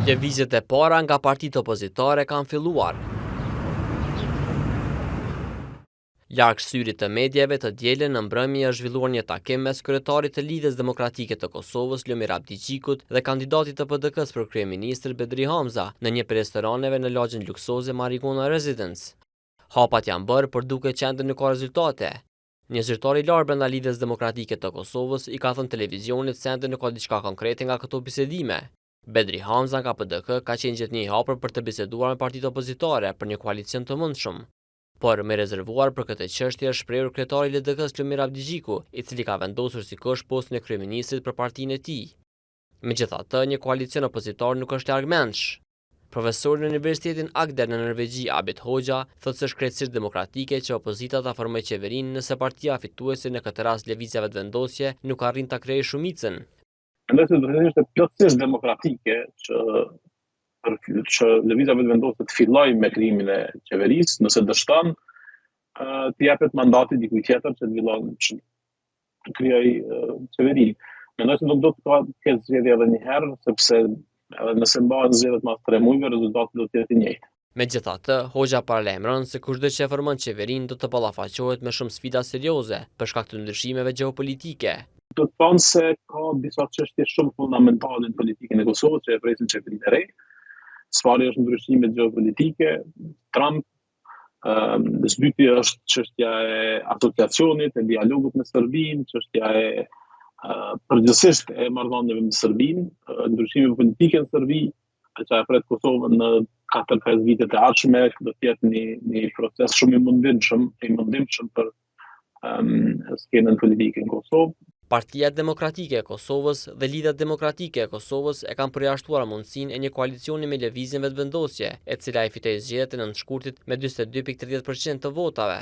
Lëvizjet e para nga partitë opozitare kanë filluar. Larg syrit të medjave të dielën në mbrëmje është zhvilluar një takim mes kryetarit të Lidhjes Demokratike të Kosovës Lomir Abdixhikut dhe kandidatit të PD-s për kryeministër Bedri Hamza në një prej restoraneve në lagjen luksoze Marigona Residence. Hapat janë bërë për duke qenë nuk ka rezultate. Një zyrtar i lartë brenda Lidhjes Demokratike të Kosovës i ka thënë televizionit se ende nuk ka diçka konkrete nga këto bisedime. Bedri Hamza nga PDK ka qenë gjithnjë i hapur për të biseduar me partitë opozitare për një koalicion të mundshëm. Por me rezervuar për këtë çështje është shprehur kryetari i LDK-s Lomir Abdixhiku, i cili ka vendosur sikosh postën e kryeministrit për partinë e tij. Megjithatë, një koalicion opozitar nuk është larg mendsh. Profesori në Universitetin Agder në Norvegji Abid Hoxha thotë se është krejtësisht demokratike që opozita ta formojë qeverinë nëse partia fituese në këtë rast lëvizjeve të vendosje nuk arrin ta krijojë shumicën. Mendoj se do të ishte plotësisht demokratike që lëvizja vendosje të fillojë me krijimin e qeverisë, nëse dështon të japet mandati dikujt tjetër që të krijojë qeveri. Mendoj se do të ketë zgjedhje edhe një herë, sepse edhe nëse mbahen zgjedhjet mas 3 muajve, rezultati do të jetë i njëjtë. Megjithatë, Hoxha paralajmëron se kushdo që e formon qeverinë do të ballafaqohet me shumë sfida serioze për shkak të ndryshimeve gjeopolitike. Do të thonë se ka disa çështje shumë fundamentale në politikën e Kosovës që e presin qeverinë e re. Sfari është ndryshimet gjeopolitike, Trump, së është çështja e asociacionit, e dialogut me Serbinë, çështja e përgjithsisht e marrëdhënieve me Serbinë, ndryshime politike në Serbi, që e pret Kosovën në 4-5 vitet e ardhshme, do të jetë një proces shumë i mundimshëm për skenën politike në Kosovë. Partia Demokratike e Kosovës dhe Lidhja Demokratike e Kosovës e kanë përjashtuar mundësinë e një koalicioni me lëvizjen vetëvendosje, e cila i fitoi zgjedhjet e nëntëshkurtit me 42.30% të votave.